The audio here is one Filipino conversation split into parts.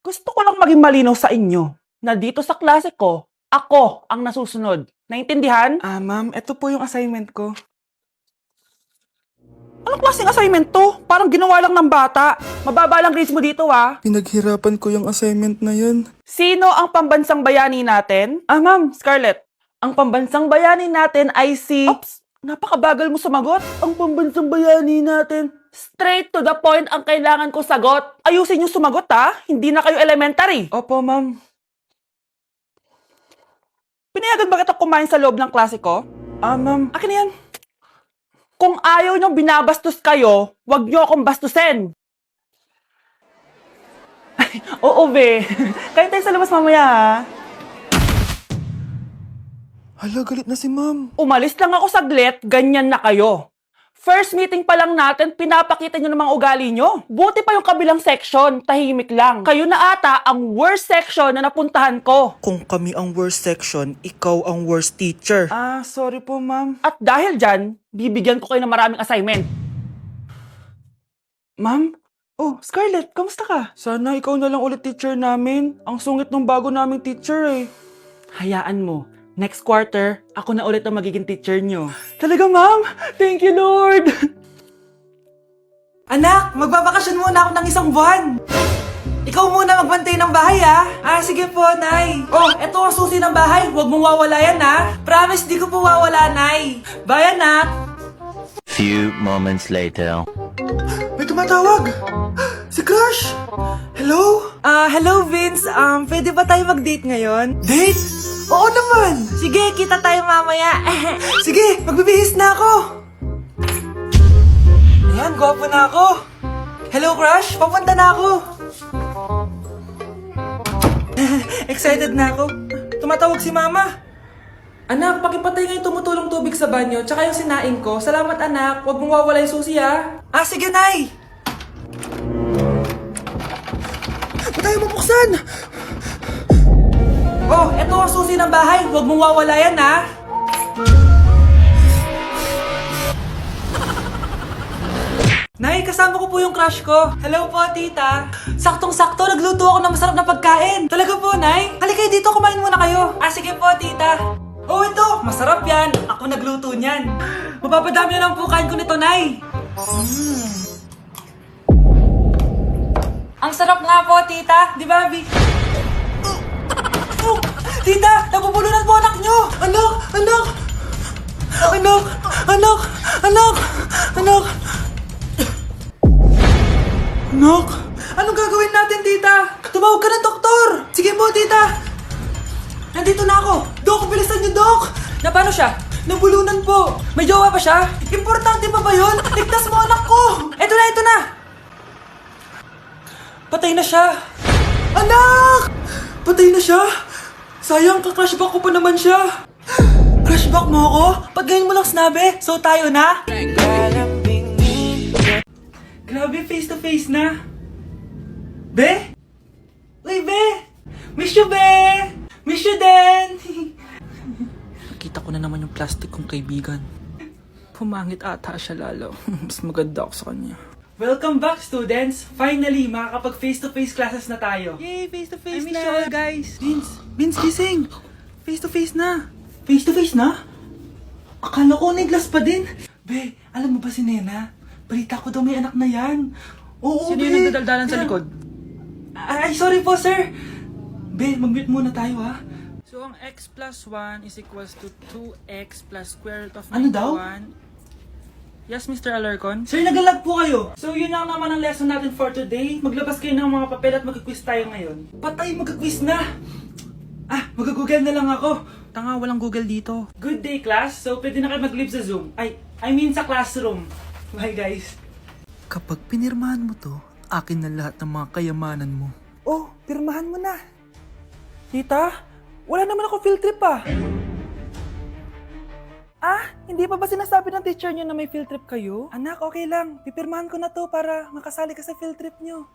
Gusto ko lang maging malinaw sa inyo na dito sa klase ko, ako ang nasusunod. Naintindihan? Ma'am, ito po yung assignment ko. Anong klaseng assignment to? Parang ginawa lang ng bata. Mababa lang grades mo dito, ha? Pinaghirapan ko yung assignment na yun. Sino ang pambansang bayani natin? Ma'am, Scarlett. Ang pambansang bayani natin ay si... Oops! Napakabagal mo sumagot. Ang pambansang bayani natin. Straight to the point ang kailangan ko sagot. Ayusin yung sumagot, ha? Hindi na kayo elementary. Opo, ma'am. Pinayagan ba kita kumain sa loob ng klase ko? Ma'am. Akin na yan. Kung ayaw niyong binabastos kayo, wag niyo akong bastusin. Ay, oo, be. Kain tayo sa labas mamaya, ha? Hala, galit na si ma'am. Umalis lang ako saglit, ganyan na kayo. First meeting pa lang natin, pinapakita nyo ng mga ugali nyo. Buti pa yung kabilang section, tahimik lang. Kayo na ata ang worst section na napuntahan ko. Kung kami ang worst section, ikaw ang worst teacher. Sorry po, ma'am. At dahil dyan, bibigyan ko kayo ng maraming assignment. Ma'am? Oh, Scarlett, kamusta ka? Sana ikaw na lang ulit teacher namin. Ang sungit ng bago naming teacher eh. Hayaan mo, next quarter, ako na ulit ang magiging teacher nyo. Talaga, ma'am? Thank you, Lord! Anak, magbabakasyon muna ako ng isang buwan. Ikaw muna magbantay ng bahay, ha? Sige po, Nay. Oh, eto ang susi ng bahay. Huwag mong wawala yan, ha? Promise, di ko po wawala, Nay. Bye, anak. Few moments later. May tumatawag. Si Crush. Hello? Hello, Vince. Pwede ba tayo mag-date ngayon? Date? Oo naman. Sige, kita tayo mamaya. Sige, magbibihis na ako. Ayan, gwapo na ako. Hello, Crush. Papunta na ako. Excited na ako. Tumatawag si Mama. Anak, pakipatay nga yung tumutulong tubig sa banyo, tsaka yung sinaing ko. Salamat, anak. Huwag mong wawala yung susi, ha? Sige, Nay. Ba't tayo mabuksan? Oh, eto ang susi ng bahay. Huwag mong wawala yan, ha? Nay, kasama ko po yung crush ko. Hello po, tita. Saktong-sakto, nagluto ako ng masarap na pagkain. Talaga po, Nay? Halika dito, kumain muna kayo. Sige po, tita. Oh, ito! Masarap yan! Ako nagluto niyan. Mapapadami na lang po kain ko nito, Nay. Ang sarap nga po, tita. Di ba, Bi? Oh, tita! Nabubulunan po anak nyo! Anak! Anak! Anak! Anak! Anak! Anak! Anak! Anong gagawin natin, tita? Tumawag ka ng doktor! Sige po, tita! Nandito na ako! Dok, bilisan niyo, Dok! Na paano siya? Nabulunan po! May jowa pa siya? Importante pa ba yun? Ligtas mo anak ko! Ito na, ito na! Patay na siya! Anak! Patay na siya? Sayang, ka-crushback ko pa naman siya! Crushback mo ako? Pag ngayon mo lang sinabi, so tayo na? Grabe, face to face na! Be? Uy, Be! Miss you, Be! Miss you din! Nakita ko na naman yung plastic kong kaibigan. Pumangit ata siya lalo. Mas maganda ako sa kanya. Welcome back, students! Finally, makakapag face-to-face classes na tayo. Yay! Face-to-face na! I miss you all, guys! Vince, gising! Face-to-face na! Face-to-face na? Akala ko neglas pa din. Be, alam mo ba si Nena? Balita ko daw may anak na yan. Oo, Sino Be! yung nagdadaldalan sa likod? Ay, sorry po, sir! Be, mag-mute muna tayo, ha? So, ang x plus 1 is equals to 2x plus square root of Ano daw? 91. Yes, Mr. Alarcon? Sir, nagalag po kayo. So, yun lang naman ang lesson natin for today. Maglabas kayo ng mga papel at mag-quiz tayo ngayon. Patay, mag-quiz na! Mag-google na lang ako. Tanga, walang Google dito. Good day, class. So, pwede na kayo mag-leave sa Zoom. I mean sa classroom. Bye, guys. Kapag pinirmahan mo to, akin na lahat ng mga kayamanan mo. Oh, pirmahan mo na. Tita, wala naman ako field trip pa. Hindi pa ba sinasabi ng teacher niyo na may field trip kayo? Anak, okay lang. Pipirmahan ko na to para makasali ka sa field trip niyo.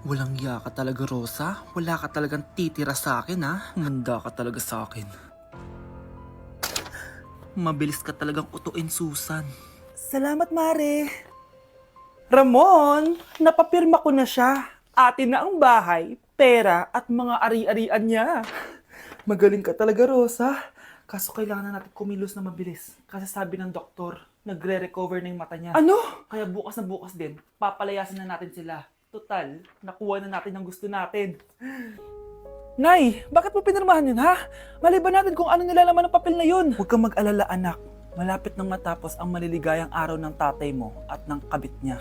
Walang iya ka talaga, Rosa. Wala ka talagang titira sa akin, ha? Manda ka talaga sa akin. Mabilis ka talagang utuin, Susan. Salamat, Mare. Ramon, napapirma ko na siya. Atin na ang bahay, pera at mga ari-arian niya. Magaling ka talaga, Rosa. Kaso kailangan na natin kumilos na mabilis. Kasi sabi ng doktor, nagre-recover na yung mata niya. Ano? Kaya bukas na bukas din, papalayasin na natin sila. Total, nakuha na natin ang gusto natin. Nay, bakit mo pinirmahan yun, ha? Maliban natin kung ano nilalaman ng papel na yun. Huwag kang mag-alala, anak. Malapit nang matapos ang maliligayang araw ng tatay mo at ng kabit niya.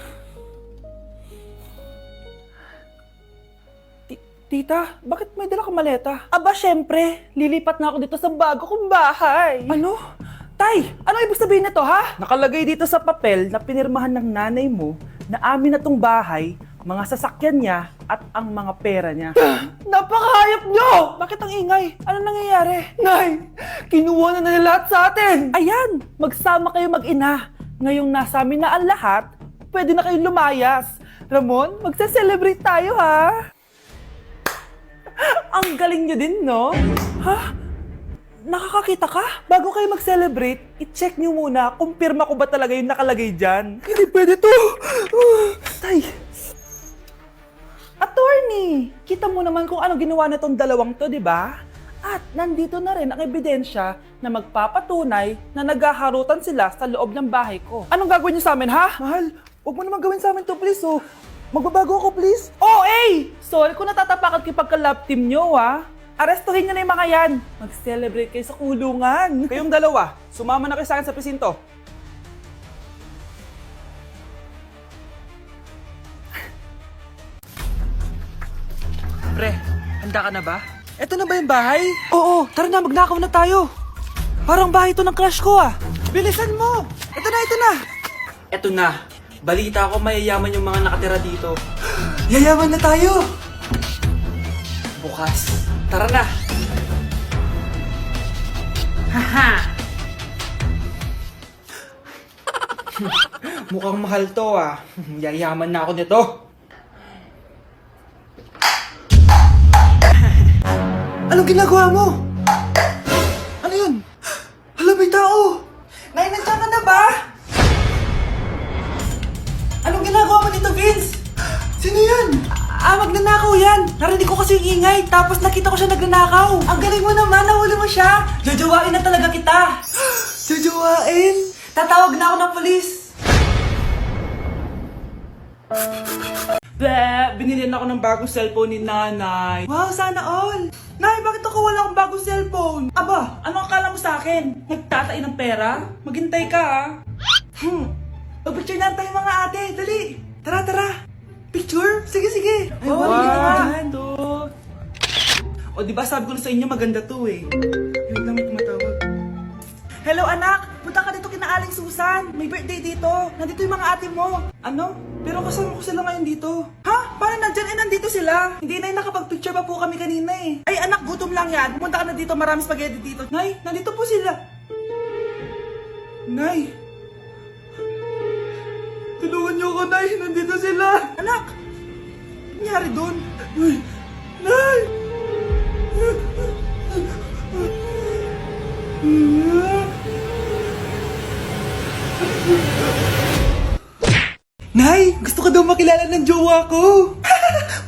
Tita, bakit may dala kang maleta? Aba, syempre, lilipat na ako dito sa bago kong bahay. Ano? Tay, ano ibig sabihin nito, ha? Nakalagay dito sa papel na pinirmahan ng nanay mo na amin na tong bahay, mga sasakyan niya at ang mga pera niya. Napakahayop nyo! Bakit ang ingay? Ano nangyayari? Nay, kinuha na nila lahat sa atin! Ayan, magsama kayo mag-ina. Ngayong nasa amin na ang lahat, pwede na kayong lumayas. Ramon, magsa-celebrate tayo, ha? Ang galing nyo din, no? Ha? Nakakakita ka? Bago kayo mag-celebrate, i-check nyo muna kung pirma ko ba talaga yung nakalagay dyan. Hindi pwede to! Tay! Attorney! Kita mo naman kung ano ginawa na tong dalawang to, di ba? At nandito na rin ang ebidensya na magpapatunay na naghaharutan sila sa loob ng bahay ko. Anong gagawin niyo sa amin, ha? Mahal, huwag mo naman gawin sa amin to, please, oh. Magbabago ako, please. Oh, eh! Sorry kung natatapakan kayo pagka-love team nyo, ha? Arestuhin nyo na yung mga yan. Mag-celebrate kayo sa kulungan. Kayong dalawa, sumama na kayo sa akin sa presinto. Pre, handa ka na ba? Eto na ba yung bahay? Oo, tara na, magnakaw na tayo. Parang bahay to ng crush ko ah. Bilisan mo! Ito na, ito na! Eto na, balita ko mayayaman yung mga nakatira dito. Yayaman na tayo! Bukas, tara na! Haha! Mukhang mahal to ah. Yayaman na ako nito. Anong ginagawa mo? Ano yun? Hala, may tao! Nay, nandiyan ka na ba? Anong ginagawa mo dito, Vince? Sino yan? Magnanakaw yan! Narinig ko kasi yung ingay, tapos nakita ko siya nagnanakaw. Ang galing mo naman, nahuli mo siya! Jojowain na talaga kita! Jojowain? Tatawag na ako ng polis! Binilihan ako ng bagong cellphone ni nanay. Wow, sana all! Nay, bakit ako wala akong bagong cellphone? Aba, ano akala mo sa akin? Nagtatain ng pera? Maghintay ka ah. Pag-picture na tayo mga ate, dali! Tara, tara! Picture? Sige, sige! Ay, One, two. O, diba sabi ko na sa inyo maganda to eh. Wait lang, may tumatawag. Hello anak! Punta ka dito kina Aling Susan! May birthday dito! Nandito yung mga ate mo! Ano? Pero kasama ko sila ngayon dito. Ha? Paano nandyan? Nandito sila! Hindi na nakapag-picture pa po kami kanina eh. Ay anak, gutom lang yan. Pumunta ka na dito, marami spaghetti dito. Nay, nandito po sila. Nay! Tulungan niyo ako, Nay! Nandito sila! Anak! Ano nangyari doon? Nay! Nay! Nay, gusto ko daw makilala ng jowa ko.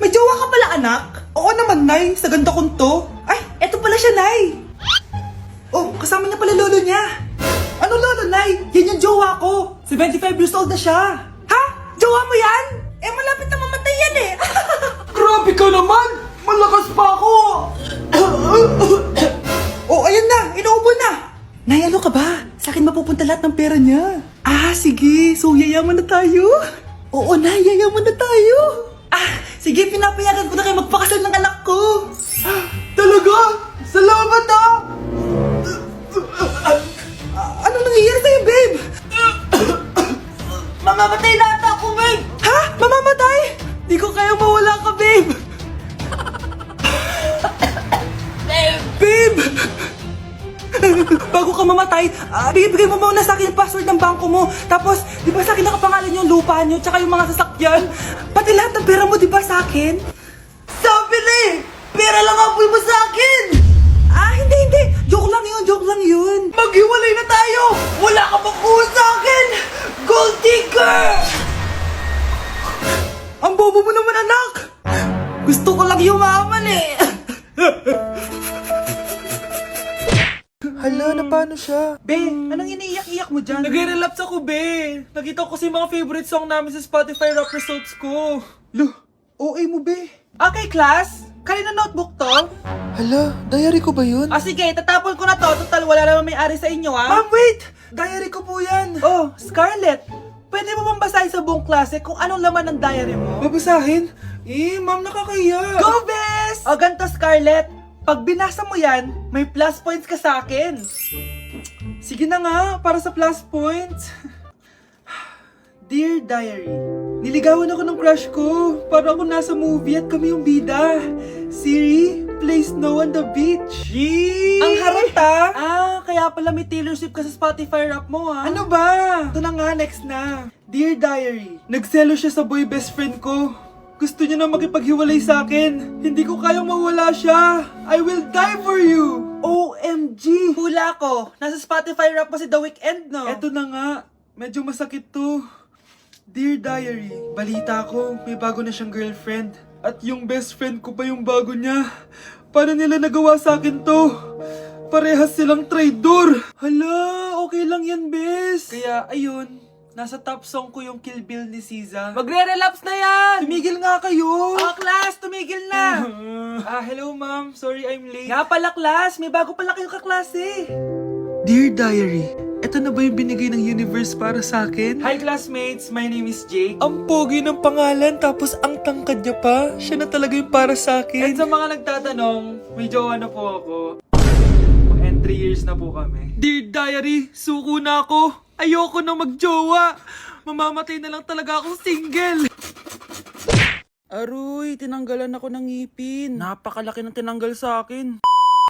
May jowa ka pala, anak? Oo naman, Nay. Sa ganda kong to. Ay, eto pala siya, Nay. Oh, kasama niya pala lolo niya. Ano lolo, Nay? Yan yung jowa ko. 75 years old na siya. Ha? Jowa mo yan? Eh, malapit na mamatay yan eh. Grabe ka naman! Malakas pa ako! Oh, ayan na! Inuubo na! Nay, ano ka ba? Sa akin mapupunta lahat ng pera niya. Ah, sige. So, yayaman na tayo? Oo, Nay. Yayaman na tayo. Sige. Pinapayagan ko na kayo magpakasal ng anak ko. Talaga? Salamat ah! Ano nangyayari sa'yo, babe? Mamamatay na ata ako, babe! Ha? Mamamatay? Di ko kaya mawala ka, babe! Babe! Bago ka mamatay, bigay mo muna sa akin yung password ng bangko mo. Tapos, di ba sa akin nakapangalan yung lupa nyo, tsaka yung mga sasakyan? Pati lahat ng pera mo, di ba sa akin? Sabi na eh! Pera lang ang mo sa akin! Hindi. Joke lang yun. Maghiwalay na tayo! Wala ka makuha sa akin! Gold digger! Ang bobo mo naman, anak! Gusto ko lang yumaman eh. Hala, na paano siya? Be, anong iniiyak-iyak mo dyan? Nagre-relapse ako, be. Nakita ko kasi mga favorite song namin sa Spotify rap results ko. Lo, OA mo be. Okay, class. Kanina notebook to? Hala, diary ko ba yun? Ah, sige, tatapon ko na to. Total, wala naman may-ari sa inyo, ah. Ma'am, wait! Diary ko po yan. Oh, Scarlett. Pwede mo bang basahin sa buong klase kung anong laman ng diary mo? Babasahin? Ma'am, nakakahiya. Go, Bes! O, ganito, Scarlett. Pag binasa mo yan, may plus points ka sa akin. Sige na nga, para sa plus points. Dear Diary, niligawan ako ng crush ko. Para ako nasa movie at kami yung bida. Siri plays Snow on the Beach. Yee! Ang harata! Ah, kaya pala may Taylor Swift ka sa Spotify rap mo ah. Ano ba? Ito na nga, next na. Dear Diary, nagselo siya sa boy best friend ko. Gusto niya na makipaghiwalay sa akin. Hindi ko kayang mawala siya. I will die for you. OMG! Hula ko. Nasa Spotify rap mo si The Weeknd, no? Eto na nga, medyo masakit to. Dear Diary, balita ko, may bago na siyang girlfriend. At yung best friend ko pa yung bago niya. Paano nila nagawa sa akin to? Parehas silang traitor. Hala, okay lang yan, bes. Kaya, ayun, nasa top song ko yung Kill Bill ni SZA. Magre-relapse na yan! Tumigil nga kayo! Oh, class, tumigil na! Hello ma'am, sorry I'm late. Nga pala, class, may bago pala kayong kaklase. Dear Diary, eto na ba yung binigay ng universe para sa akin? Hi, classmates. My name is Jake. Ang pogi ng pangalan tapos ang tangkad niya pa. Siya na talaga yung para sa And akin. sa mga nagtatanong, may jowa na po ako. And 3 years na po kami. Dear Diary, suko na ako. Ayoko na magjowa. Mamamatay na lang talaga akong single. Aroy, tinanggalan ako ng ngipin. Napakalaki ng tinanggal sa akin.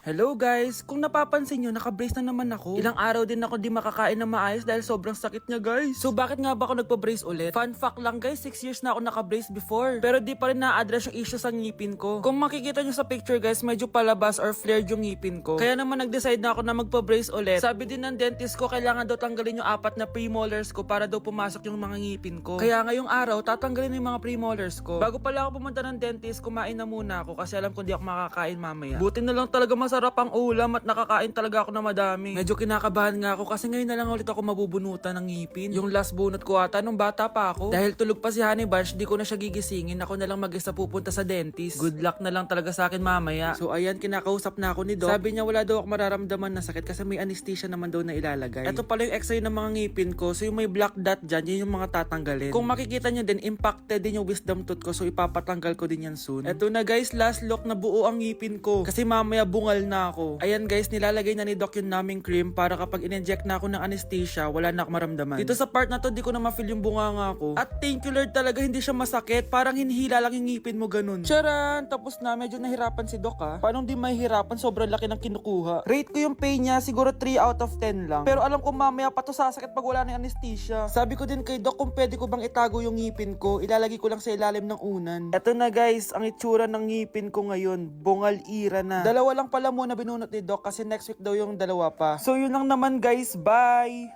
Hello guys, kung napapansin nyo, naka-brace na naman ako. Ilang araw din ako di makakain na maayos dahil sobrang sakit niya guys. So bakit nga ba ako nagpa-brace ulit? Fun fact lang guys, 6 years na ako naka-brace before. Pero di pa rin na-address yung issue sa ngipin ko. Kung makikita nyo sa picture guys, medyo palabas or flared yung ngipin ko. Kaya naman nag-decide na ako na magpa-brace ulit. Sabi din ng dentist ko, kailangan daw tanggalin yung 4 na premolars ko para daw pumasok yung mga ngipin ko. Kaya ngayong araw, tatanggalin yung mga premolars ko. Bago pala ako pumunta ng dentist, kumain na muna ako kasi alam ko di ako makakain mamaya. Buti na lang talaga masarap ang ulam at nakakain talaga ako na madami. Medyo kinakabahan nga ako kasi ngayon na lang ulit ako mabubunutan ng ngipin. Yung last bunot ko ata nung bata pa ako. Dahil tulog pa si Honey Bunch, di ko na siya gigisingin. Ako na lang mag-isa pupunta sa dentist. Good luck na lang talaga sa akin mamaya. So ayan, kinakausap na ako ni Doc. Sabi niya wala daw ako mararamdaman na sakit kasi may anesthesia naman daw na ilalagay. Ito pala yung x-ray ng mga ngipin ko. So yung may black dot dyan, yun yung mga tatanggalin. Kung makikita niyo din, impacted din yung wisdom tooth ko. So ipapatanggal ko din yan soon. Eto na guys, last look na buo ang ngipin ko. Kasi mamaya bungal na ako. Ayan guys, nilalagay na ni Doc yung naming cream para kapag in-inject na ako ng anesthesia, wala na ako maramdaman. Dito sa part na to, di ko na ma-feel yung bunganga ko. At thank you Lord talaga, hindi siya masakit. Parang hinihila lang yung ngipin mo ganun. Charan! Tapos na, medyo nahirapan si Doc ha. Paano di mahihirapan? Sobrang laki ng kinukuha. Rate ko yung pain niya, siguro 3 out of 10 lang. Pero alam ko mamaya pa to sasakit pag wala na yung anesthesia. Sabi ko din kay Doc kung pwede ko bang itago yung ngipin ko, ilalagay ko lang sa ilalim ng unan. Eto na guys, ang itsura ng ngipin ko ngayon. Bungal ira na. Dalawa lang pala muna binunot ni Doc kasi next week daw yung dalawa pa. So yun lang naman guys, bye!